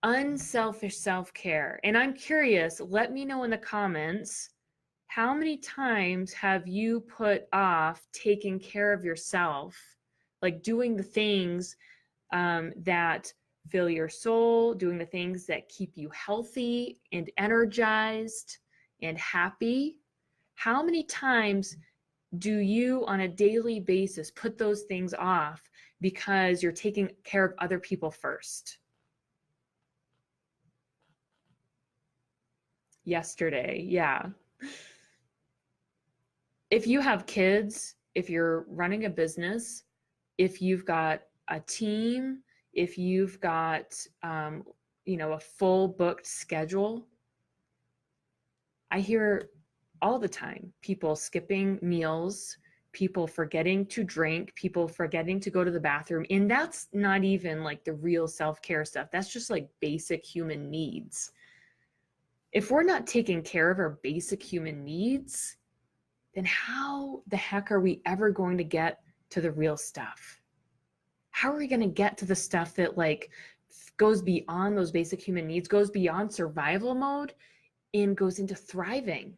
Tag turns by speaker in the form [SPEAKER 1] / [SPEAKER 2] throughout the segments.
[SPEAKER 1] Unselfish self-care. And I'm curious, let me know in the comments, how many times have you put off taking care of yourself, like doing the things that fill your soul, doing the things that keep you healthy and energized and happy? How many times do you on a daily basis put those things off because you're taking care of other people first? Yesterday, yeah. If you have kids, if you're running a business, if you've got a team, if you've got a full booked schedule, I hear all the time people skipping meals, people forgetting to drink, people forgetting to go to the bathroom. And that's not even like the real self-care stuff. That's just like basic human needs. If we're not taking care of our basic human needs, then how the heck are we ever going to get to the real stuff? How are we going to get to the stuff that like goes beyond those basic human needs, goes beyond survival mode and goes into thriving?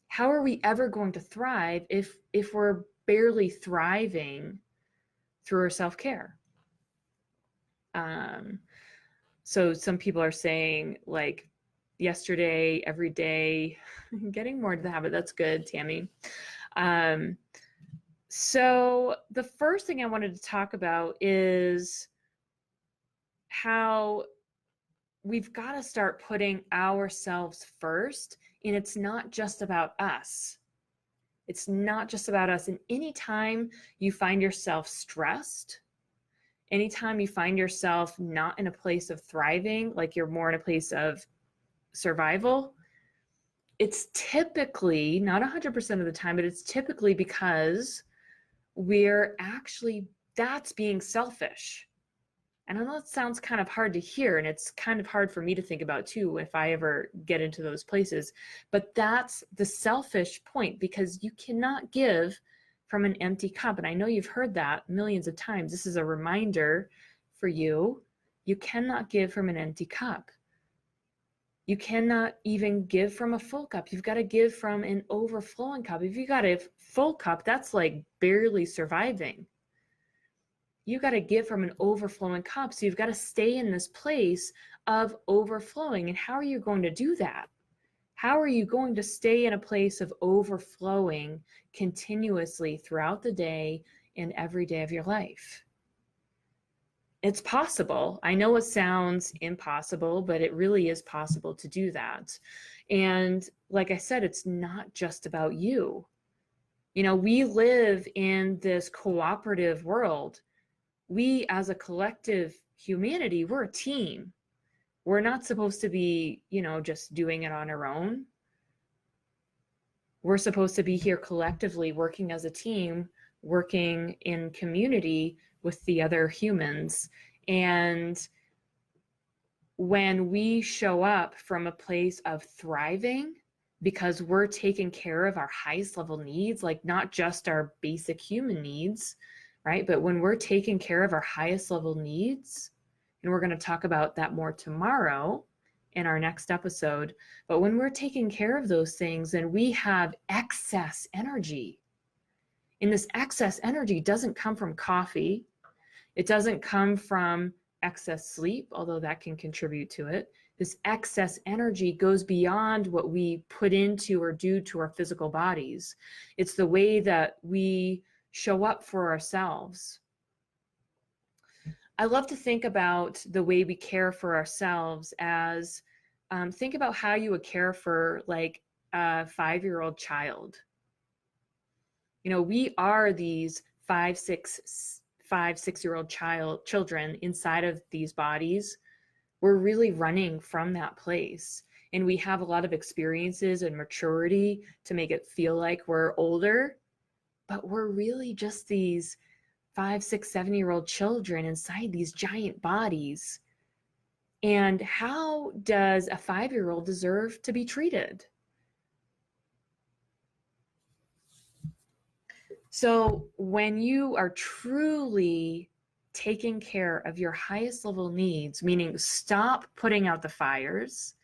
[SPEAKER 1] How are we ever going to thrive if we're barely thriving through our self-care? So some people are saying like yesterday, every day, getting more into the habit. That's good, Tammy. So the first thing I wanted to talk about is how we've got to start putting ourselves first, and it's not just about us. It's not just about us. And anytime you find yourself stressed, anytime you find yourself not in a place of thriving, like you're more in a place of survival, it's typically, not 100% of the time, but it's typically because that's being selfish. And I know it sounds kind of hard to hear, and it's kind of hard for me to think about too if I ever get into those places. But that's the selfish point, because you cannot give from an empty cup. And I know you've heard that millions of times. This is a reminder for you. You cannot give from an empty cup. You cannot even give from a full cup. You've got to give from an overflowing cup. If you got a full cup, that's like barely surviving. You got to give from an overflowing cup. So you've got to stay in this place of overflowing. And how are you going to do that? How are you going to stay in a place of overflowing continuously throughout the day and every day of your life? It's possible. I know it sounds impossible, but it really is possible to do that. And like I said, it's not just about you. You know, we live in this cooperative world. We as a collective humanity, we're a team. We're not supposed to be, just doing it on our own. We're supposed to be here collectively, working as a team, working in community with the other humans. And when we show up from a place of thriving, because we're taking care of our highest level needs, like not just our basic human needs, right? But when we're taking care of our highest level needs, and we're going to talk about that more tomorrow in our next episode, but when we're taking care of those things, then we have excess energy. And this excess energy doesn't come from coffee. It doesn't come from excess sleep, although that can contribute to it. This excess energy goes beyond what we put into or do to our physical bodies. It's the way that we show up for ourselves. I love to think about the way we care for ourselves as, think about how you would care for like a 5-year-old child. We are these 6-year-old children inside of these bodies. We're really running from that place. And we have a lot of experiences and maturity to make it feel like we're older, but we're really just these 5, 6, 7-year-old children inside these giant bodies. And how does a 5-year-old deserve to be treated? So when you are truly taking care of your highest level needs, meaning stop putting out the fires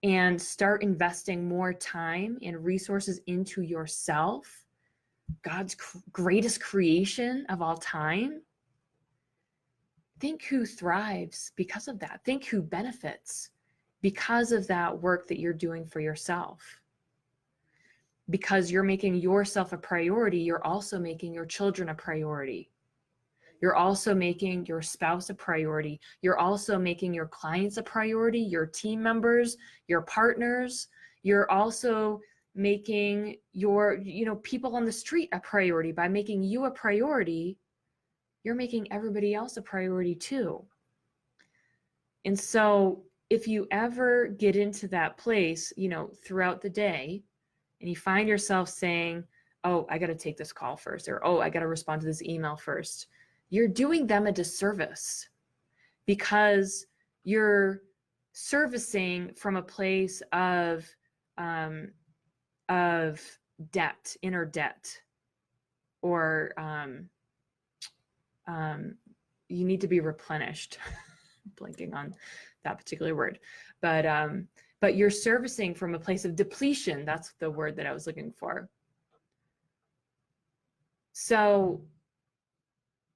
[SPEAKER 1] and start investing more time and resources into yourself, God's greatest creation of all time, think who thrives because of that. Think who benefits because of that work that you're doing for yourself. Because you're making yourself a priority, you're also making your children a priority. You're also making your spouse a priority. You're also making your clients a priority, your team members, your partners. You're also making your, people on the street a priority. By making you a priority, you're making everybody else a priority too. And so if you ever get into that place, throughout the day, and you find yourself saying, oh, I got to take this call first, or, oh, I got to respond to this email first, you're doing them a disservice, because you're servicing from a place of debt, inner debt, or you need to be replenished. Blanking on that particular word, but you're servicing from a place of depletion. That's the word that I was looking for. So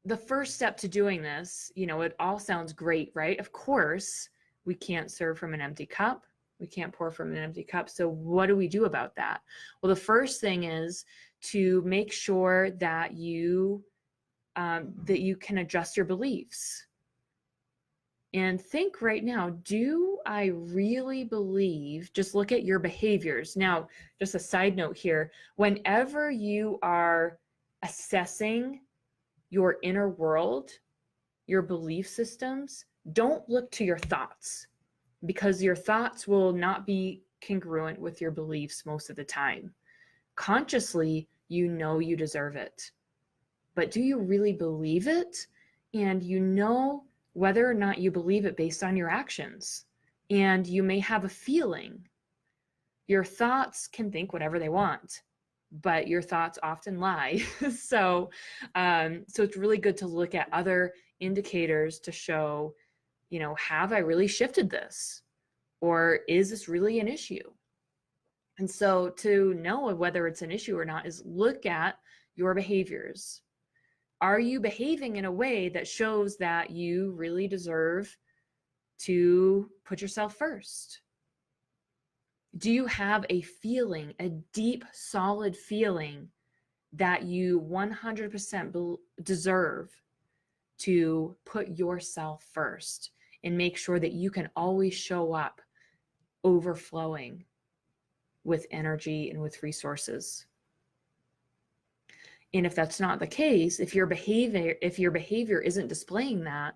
[SPEAKER 1] the first step to doing this, it all sounds great, right? Of course, we can't serve from an empty cup. We can't pour from an empty cup. So what do we do about that? Well, the first thing is to make sure that you can adjust your beliefs. And think right now, do I really believe, just look at your behaviors. Now, just a side note here, whenever you are assessing your inner world, your belief systems, don't look to your thoughts, because your thoughts will not be congruent with your beliefs most of the time. Consciously, you deserve it. But do you really believe it? And whether or not you believe it based on your actions. And you may have a feeling. Your thoughts can think whatever they want, but your thoughts often lie. So it's really good to look at other indicators to show, have I really shifted this? Or is this really an issue? And so to know whether it's an issue or not is look at your behaviors. Are you behaving in a way that shows that you really deserve to put yourself first? Do you have a feeling, a deep, solid feeling that you 100% deserve to put yourself first and make sure that you can always show up overflowing with energy and with resources? And if that's not the case, if your behavior isn't displaying that,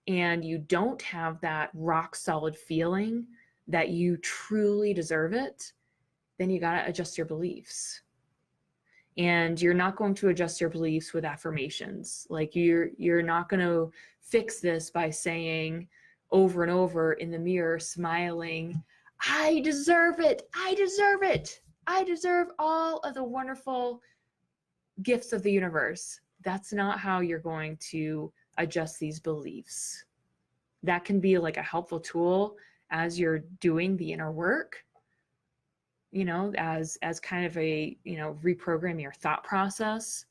[SPEAKER 1] and you don't have that rock solid feeling that you truly deserve it, then you got to adjust your beliefs. And you're not going to adjust your beliefs with affirmations. Like you're not going to fix this by saying over and over in the mirror, smiling, I deserve it. I deserve it. I deserve all of the wonderful gifts of the universe. That's not how you're going to adjust these beliefs. That can be like a helpful tool as you're doing the inner work, as kind of a, reprogram your thought process.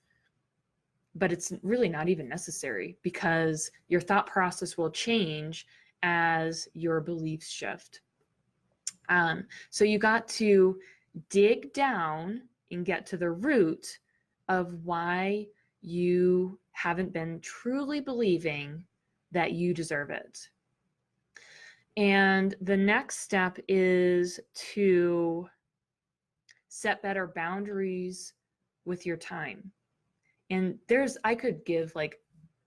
[SPEAKER 1] But it's really not even necessary, because your thought process will change as your beliefs shift. So you got to dig down and get to the root of why you haven't been truly believing that you deserve it. And the next step is to set better boundaries with your time. And I could give like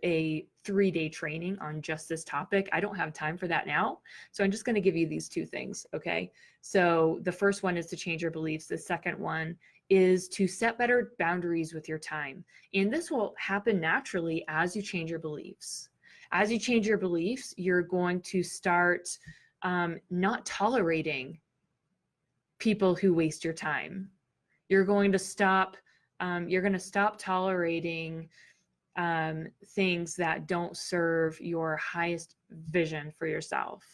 [SPEAKER 1] a 3-day training on just this topic. I don't have time for that now. So I'm just going to give you these 2 things. Okay. So the first one is to change your beliefs. The second one is to set better boundaries with your time. And this will happen naturally as you change your beliefs. As you change your beliefs, you're going to start not tolerating people who waste your time. You're going to stop tolerating things that don't serve your highest vision for yourself.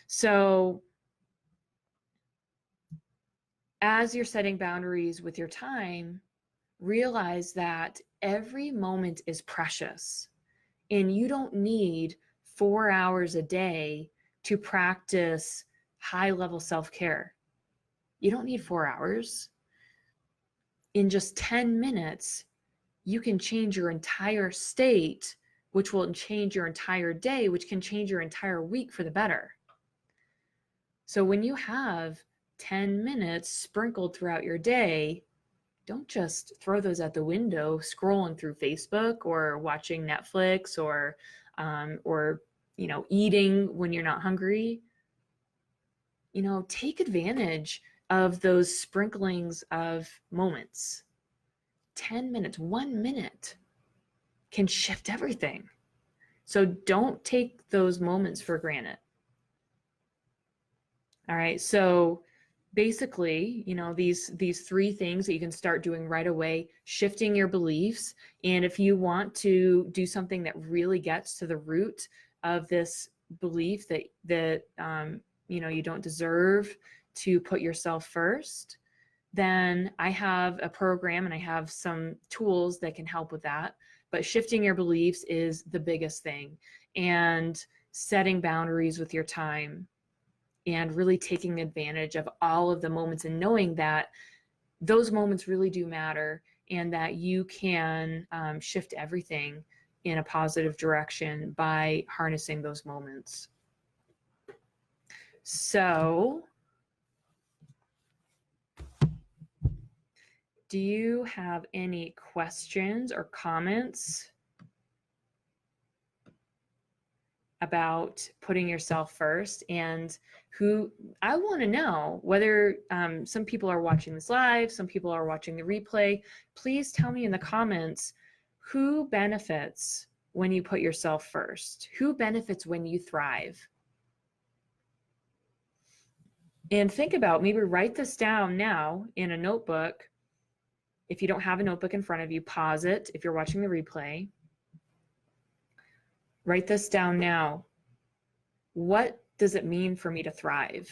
[SPEAKER 1] So as you're setting boundaries with your time, realize that every moment is precious, and you don't need 4 hours a day to practice high-level self-care. You don't need 4 hours. In just 10 minutes, you can change your entire state, which will change your entire day, which can change your entire week for the better. So when you have 10 minutes sprinkled throughout your day, don't just throw those out the window scrolling through Facebook or watching Netflix or eating when you're not hungry. Take advantage of those sprinklings of moments. 10 minutes, 1 minute can shift everything. So don't take those moments for granted. All right, so basically, these 3 things that you can start doing right away: shifting your beliefs. And if you want to do something that really gets to the root of this belief that you don't deserve to put yourself first, then I have a program and I have some tools that can help with that. But shifting your beliefs is the biggest thing, and setting boundaries with your time, and really taking advantage of all of the moments and knowing that those moments really do matter, and that you can shift everything in a positive direction by harnessing those moments. So, do you have any questions or comments about putting yourself first? And who I want to know whether some people are watching this live, some people are watching the replay. Please tell me in the comments who benefits when you put yourself first. Who benefits when you thrive? And think about, maybe write this down now in a notebook. If you don't have a notebook in front of you, pause it. If you're watching the replay, write this down now. What does it mean for me to thrive?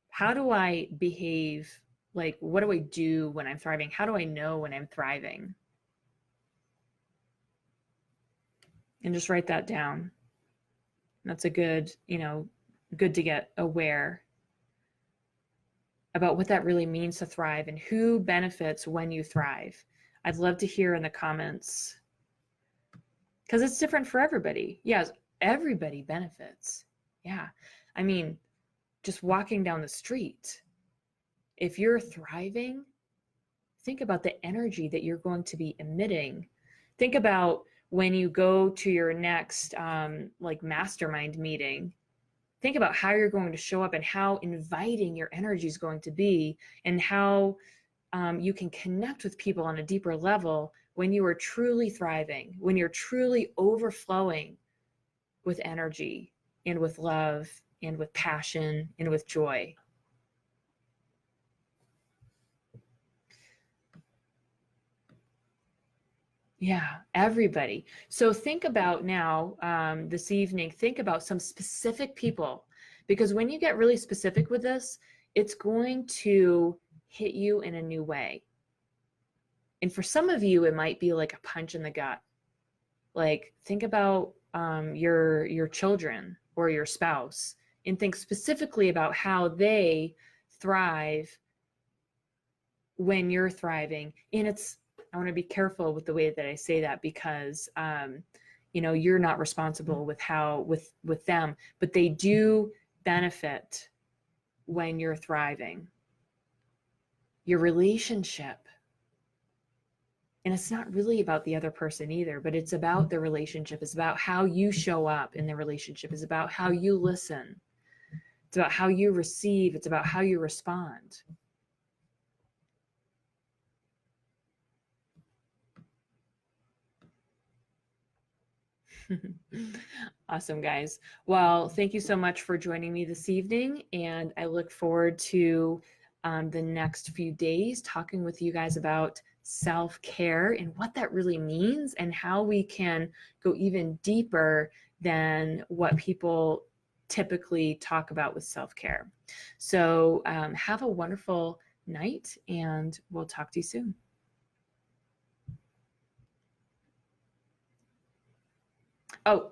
[SPEAKER 1] How do I behave? Like, what do I do when I'm thriving? How do I know when I'm thriving? And just write that down. That's a good, good to get aware about what that really means to thrive and who benefits when you thrive. I'd love to hear in the comments, because it's different for everybody. Yes, everybody benefits. Yeah. I mean, just walking down the street, if you're thriving, think about the energy that you're going to be emitting. Think about when you go to your next mastermind meeting. Think about how you're going to show up and how inviting your energy is going to be, and how you can connect with people on a deeper level when you are truly thriving, when you're truly overflowing with energy and with love and with passion and with joy. Yeah, everybody. So think about now, this evening, think about some specific people, because when you get really specific with this, it's going to hit you in a new way. And for some of you, it might be like a punch in the gut. Like, think about your children or your spouse, and think specifically about how they thrive when you're thriving. And I want to be careful with the way that I say that, because you're not responsible with them, but they do benefit when you're thriving. Your relationship. And it's not really about the other person either, but it's about the relationship. It's about how you show up in the relationship. It's about how you listen. It's about how you receive. It's about how you respond. Awesome, guys. Well, thank you so much for joining me this evening, and I look forward to the next few days talking with you guys about self-care and what that really means and how we can go even deeper than what people typically talk about with self-care. So have a wonderful night, and we'll talk to you soon. Oh,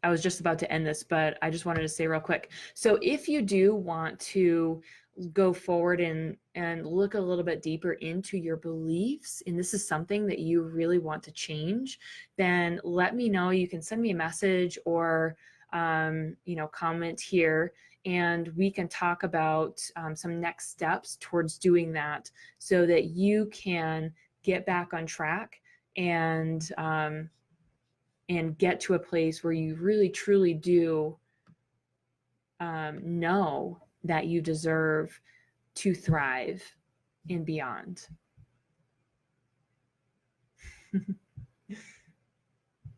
[SPEAKER 1] I was just about to end this, but I just wanted to say real quick. So if you do want to go forward and look a little bit deeper into your beliefs, and this is something that you really want to change, then let me know. You can send me a message or comment here, and we can talk about some next steps towards doing that so that you can get back on track and get to a place where you really truly do know that you deserve to thrive and beyond.